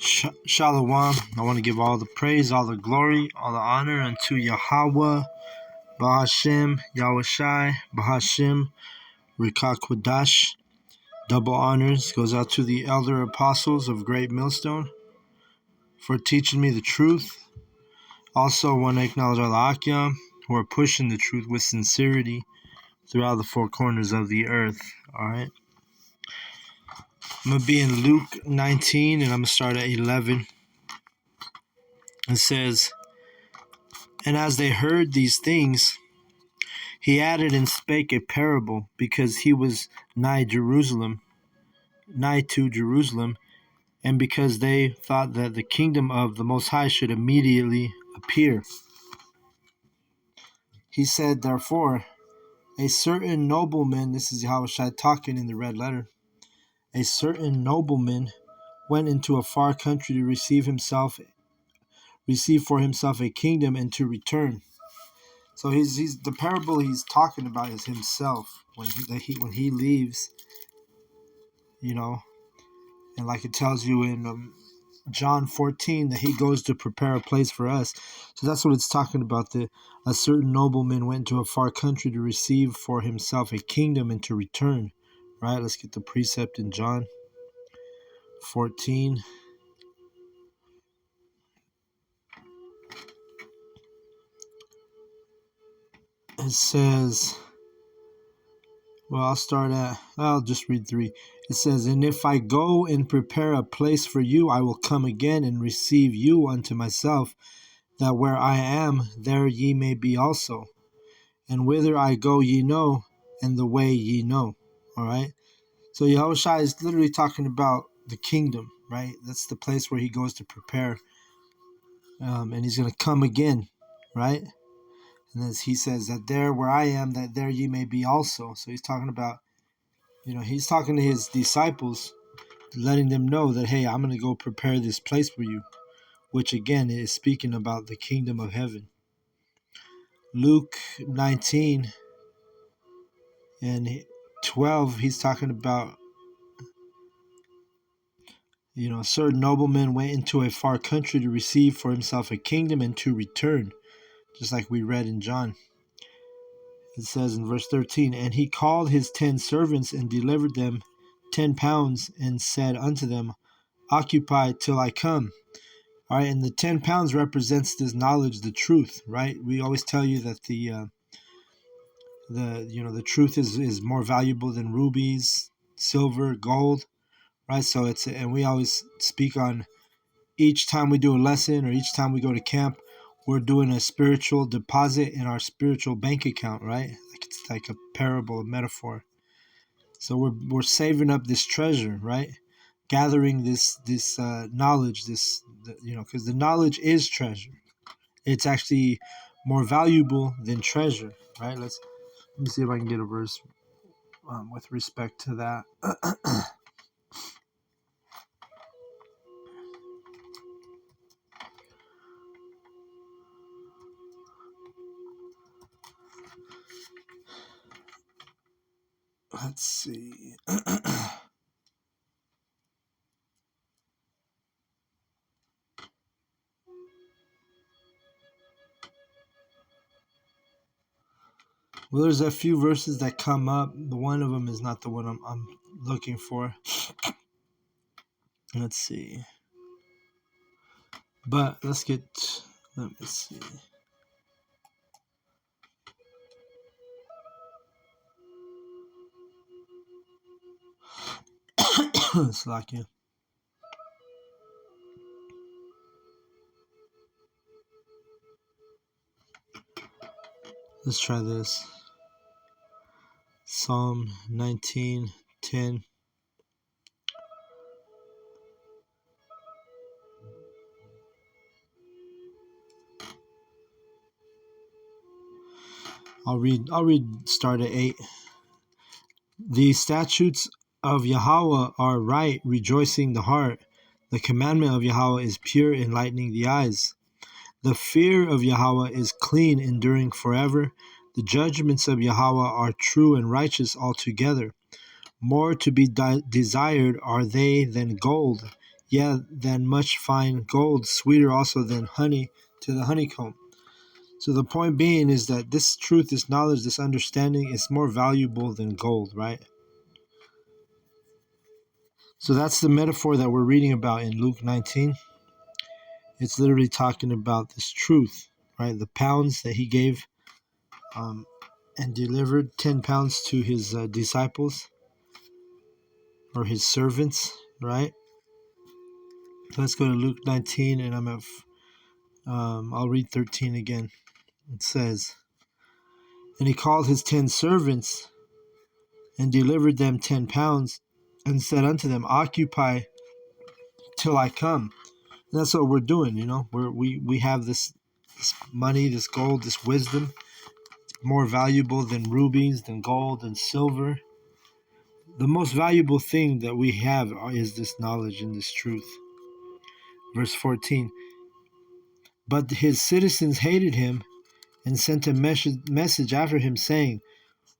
Shalom. I want to give all the praise, all the glory, all the honor unto Yahawah, Bahashem, Yahawahshi, Bahashem, Rikakwadash. Double honors goes out to the elder apostles of Great Millstone for teaching me the truth. Also want to acknowledge all the Akyam who are pushing the truth with sincerity throughout the four corners of the earth. Alright. I'm going to be in Luke 19 and I'm going to start at 11. It says, "And as they heard these things, he added and spake a parable, because he was nigh to Jerusalem, and because they thought that the kingdom of the Most High should immediately appear. He said, therefore, a certain nobleman," this is Yahawahshi talking in the red letter, "a certain nobleman went into a far country to receive for himself a kingdom and to return." So he's the parable he's talking about is himself when he leaves, and like it tells you in John 14 that he goes to prepare a place for us. So that's what it's talking about. A certain nobleman went to a far country to receive for himself a kingdom and to return. Right? Let's get the precept in John 14. It says, I'll just read 3. It says, "And if I go and prepare a place for you, I will come again and receive you unto myself, that where I am, there ye may be also. And whither I go ye know, and the way ye know." All right? So Yahawahshi is literally talking about the kingdom, right? That's the place where he goes to prepare. And he's going to come again, right? And as he says that there where I am, that there ye may be also. So he's talking about, he's talking to his disciples, letting them know that, hey, I'm going to go prepare this place for you, which again is speaking about the kingdom of heaven. Luke 19 and 12, he's talking about, a certain nobleman went into a far country to receive for himself a kingdom and to return, just like we read in John. It says in verse 13, "And he called his 10 servants and delivered them 10 pounds and said unto them, Occupy till I come." All right, and the 10 pounds represents this knowledge, the truth, right? We always tell you that the truth is more valuable than rubies, silver, gold, right? So and we always speak on each time we do a lesson or each time we go to camp, we're doing a spiritual deposit in our spiritual bank account, right? Like it's like a parable, a metaphor. So we're saving up this treasure, right? Gathering this knowledge, because the knowledge is treasure. It's actually more valuable than treasure, right? Let me see if I can get a verse with respect to that. Let's see. Well, there's a few verses that come up. The one of them is not the one I'm looking for. Let's see. But let me see. Slakia. Let's try this. Psalm 19:10. I'll read start at 8. "The statutes of Yahawah are right, rejoicing the heart. The commandment of Yahawah is pure, enlightening the eyes. The fear of Yahawah is clean, enduring forever. The judgments of Yahawah are true and righteous altogether. More to be desired are they than gold, yeah, than much fine gold, sweeter also than honey to the honeycomb. So the point being is that this truth, this knowledge, this understanding is more valuable than gold, right? So that's the metaphor that we're reading about in Luke 19. It's literally talking about this truth, right? The pounds that he gave um, and delivered 10 pounds to his disciples or his servants, right? Let's go to Luke 19, and I'll read 13 again. It says, "And he called his 10 servants and delivered them 10 pounds and said unto them, Occupy till I come." And that's what we're doing, we have this money, this gold, this wisdom, more valuable than rubies, than gold, and silver. The most valuable thing that we have is this knowledge and this truth. Verse 14, "But his citizens hated him and sent a message after him, saying,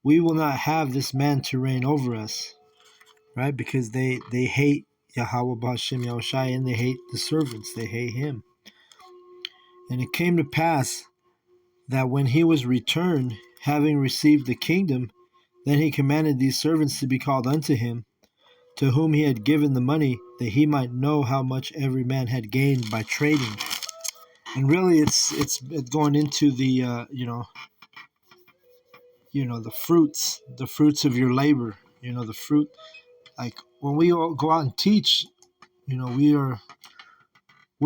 We will not have this man to reign over us." Right? Because they hate Yahawahshi, and they hate the servants. They hate him. "And it came to pass that when he was returned, having received the kingdom, then he commanded these servants to be called unto him, to whom he had given the money, that he might know how much every man had gained by trading." And really, it's going into the the fruits of your labor. The fruit. Like when we all go out and teach, we're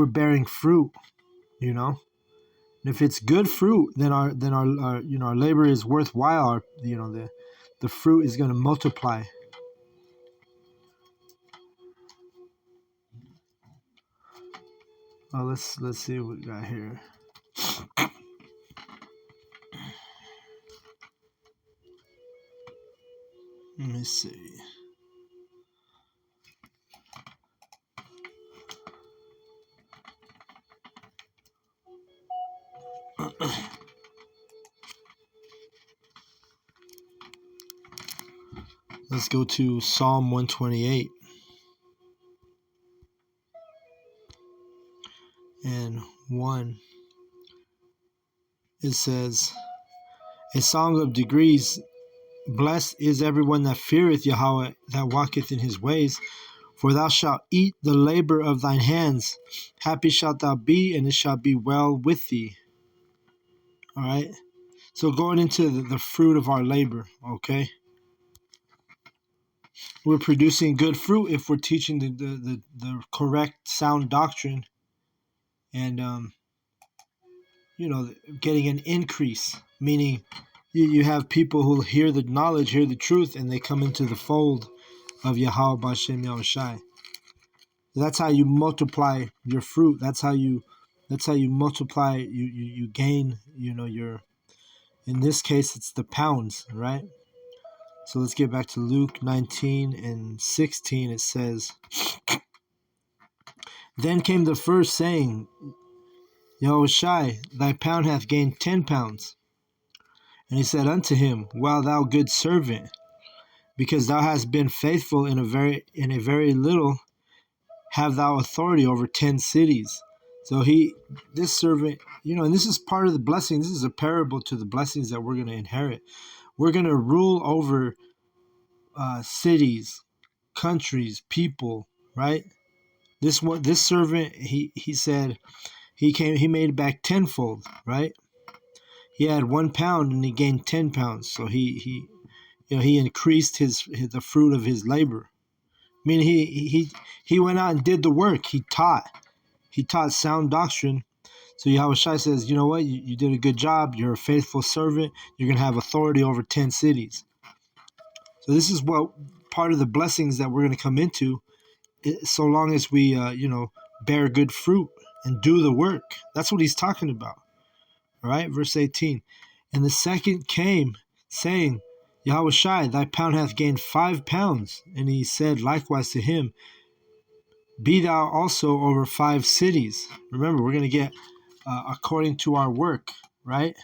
bearing fruit. And if it's good fruit, then our labor is worthwhile. The fruit is going to multiply. Let's see what we got here. Let me see. Let's go to Psalm 128 and 1. It says, "A song of degrees. Blessed is everyone that feareth Yahweh, that walketh in his ways. For thou shalt eat the labor of thine hands. Happy shalt thou be, and it shall be well with thee." All right. So going into the fruit of our labor, okay? We're producing good fruit if we're teaching the correct, sound doctrine, and getting an increase, meaning you have people who hear the knowledge, hear the truth, and they come into the fold of Yahweh Bashem Yahushai. That's how you multiply your fruit. That's how you multiply. You gain. Your, in this case, it's the pounds, right? So let's get back to Luke 19 and 16. It says, "Then came the first, saying, Yahushai, thy pound hath gained 10 pounds. And he said unto him, Well, thou good servant, because thou hast been faithful in a very little, have thou authority over 10 cities. So this servant, and this is part of the blessing. This is a parable to the blessings that we're going to inherit. We're going to rule over cities, countries, people, right? This servant, he said he made it back tenfold, right? He had 1 pound and he gained 10 pounds. So he increased the fruit of his labor. I mean, he went out and did the work. He taught sound doctrine. So Yahushua says, you know what? You did a good job. You're a faithful servant. You're going to have authority over 10 cities. So this is what part of the blessings that we're going to come into, so long as we, bear good fruit and do the work. That's what he's talking about. All right, verse 18. "And the second came, saying, Yahushua, thy pound hath gained 5 pounds. And he said likewise to him, Be thou also over 5 cities." Remember, we're going to get according to our work, right?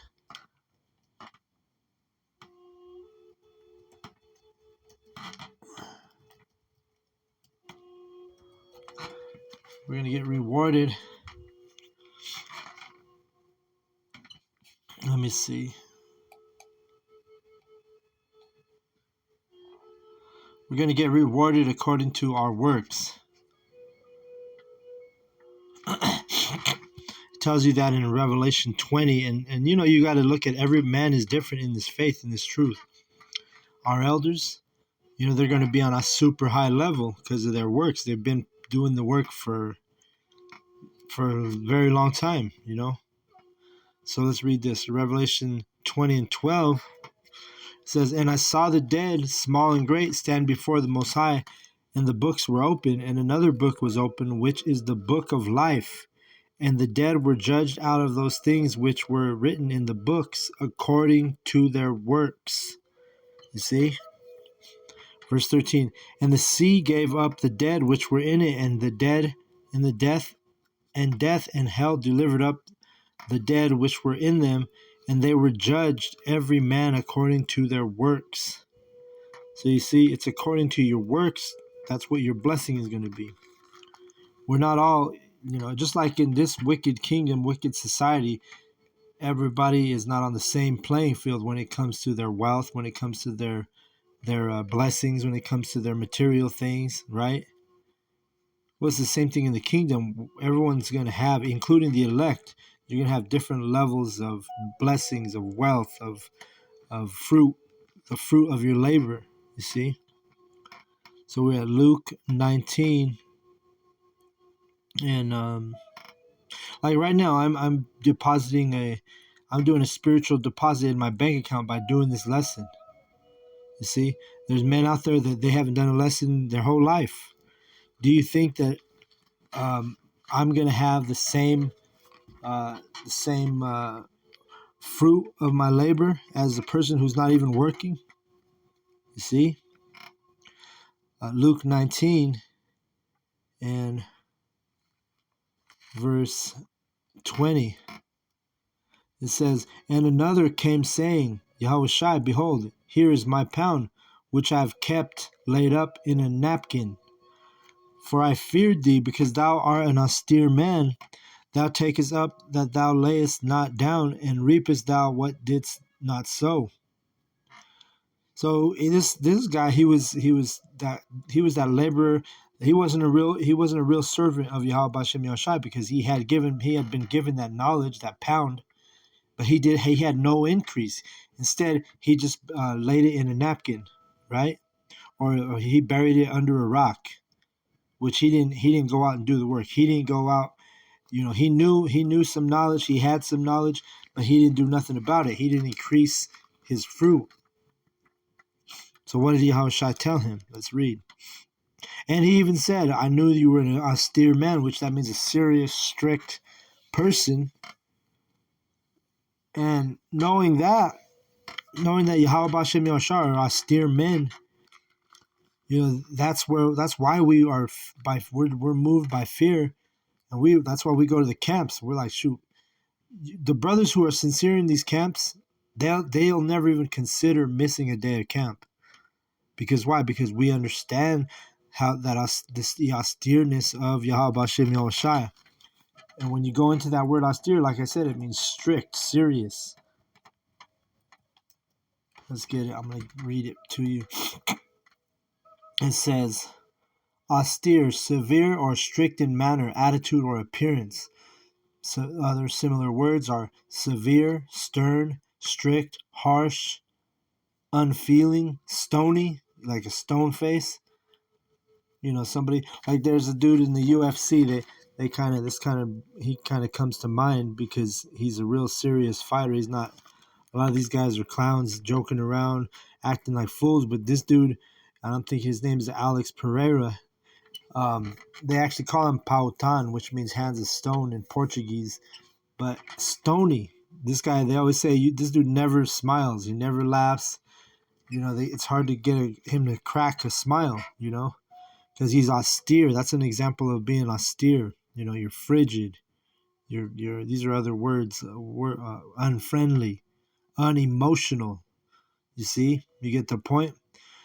We're going to get rewarded. Let me see. We're going to get rewarded according to our works. It tells you that in Revelation 20. And you know, you got to look at every man is different in this faith, in this truth. Our elders, you know, they're going to be on a super high level because of their works. They've been doing the work for a very long time, you know. So let's read this. Revelation 20 and 12 says, "And I saw the dead, small and great, stand before the Most High, and the books were open, and another book was open, which is the book of life. And the dead were judged out of those things which were written in the books according to their works." You see? Verse 13, "And the sea gave up the dead which were in it, and the dead and the death and hell delivered up the dead which were in them, and they were judged every man according to their works." So you see, it's according to your works. That's what your blessing is going to be. We're not all, you know, just like in this wicked kingdom, wicked society, everybody is not on the same playing field when it comes to their wealth, when it comes to their blessings, when it comes to their material things, right? Well, it's the same thing in the kingdom. Everyone's going to have, including the elect, you're going to have different levels of blessings, of wealth, of fruit, the fruit of your labor, you see? So we're at Luke 19, and like right now, I'm doing a spiritual deposit in my bank account by doing this lesson. You see, there's men out there that they haven't done a lesson their whole life. Do you think that I'm gonna have the same fruit of my labor as the person who's not even working? You see, Luke 19 and verse 20. It says, "And another came saying, Yahawahshi, behold, here is my pound, which I have kept laid up in a napkin. For I feared thee, because thou art an austere man. Thou takest up that thou layest not down, and reapest thou what didst not sow." So this guy, he was that laborer. He wasn't a real servant of Yahweh Bashem Yahushai, because he had been given that knowledge, that pound. But he had no increase. Instead, he just laid it in a napkin, right? Or he buried it under a rock, which he didn't go out and do the work. He didn't go out, you know, he knew some knowledge, he had some knowledge, but he didn't do nothing about it. He didn't increase his fruit. So what did Yahushua tell him? Let's read. "And he even said, I knew you were an austere man," which that means a serious, strict person. And knowing that Yahweh Bashem Yahushua are austere men, you know, that's why we're moved by fear, and that's why we go to the camps. We're like, shoot, the brothers who are sincere in these camps, they'll never even consider missing a day of camp. Because why? Because we understand how the austereness of Yahweh Bashem Yahushua. And when you go into that word austere, like I said, it means strict, serious. Let's get it. I'm going to read it to you. It says, austere, severe or strict in manner, attitude, or appearance. So other similar words are severe, stern, strict, harsh, unfeeling, stony, like a stone face. You know, somebody like there's a dude in the UFC. He kind of comes to mind because he's a real serious fighter. He's not. A lot of these guys are clowns, joking around, acting like fools. But this dude, I don't think his name is Alex Pereira. They actually call him Pautan, which means hands of stone in Portuguese. But stony. This guy, they always say, this dude never smiles. He never laughs. You know, it's hard to get him to crack a smile, you know, because he's austere. That's an example of being austere. You know, you're frigid. These are other words. Unfriendly, unemotional. You see? You get the point?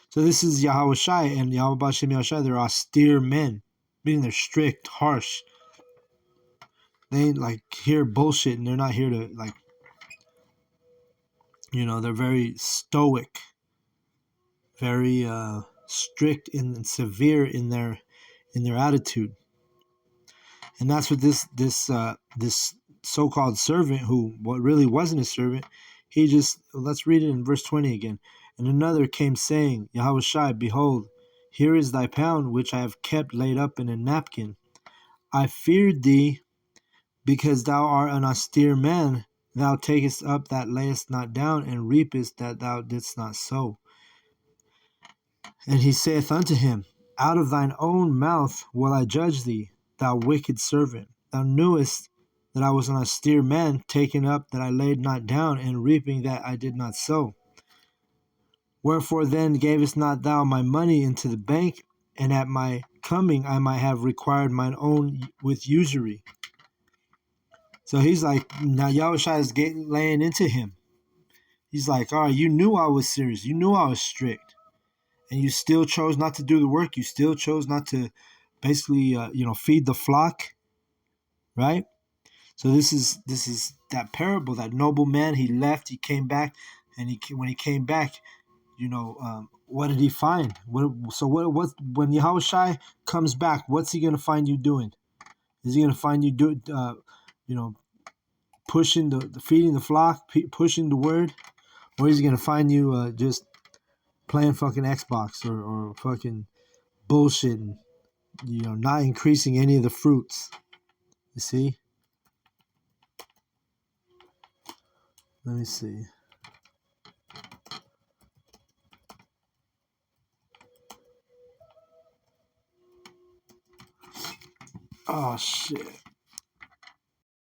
So this is Yahawahshi and Yahweh Bashem Yahushai. They're austere men, meaning they're strict, harsh. They ain't like here bullshit, and they're not here to like, they're very stoic, very strict and severe in their attitude. And that's what this so-called servant, who what really wasn't a servant, he just, let's read it in verse 20 again. And another came saying, Yahawahshi, behold, here is thy pound which I have kept laid up in a napkin. I feared thee, because thou art an austere man. Thou takest up that layest not down, and reapest that thou didst not sow. And he saith unto him, out of thine own mouth will I judge thee, thou wicked servant. Thou knewest that I was an austere man, taking up that I laid not down, and reaping that I did not sow. Wherefore then gavest not thou my money into the bank, and at my coming I might have required mine own with usury. So he's like, now Yahawahshi is laying into him. He's like, all right, you knew I was serious. You knew I was strict. And you still chose not to do the work. You still chose not to basically, feed the flock, right? So this is that parable. That noble man, he left, he came back, and when he came back, what did he find? What when Yahawahshi comes back, what's he gonna find you doing? Is he gonna find you pushing the feeding the flock, pushing the word, or is he gonna find you just playing fucking Xbox or fucking bullshitting, not increasing any of the fruits? You see? Let me see. Oh shit.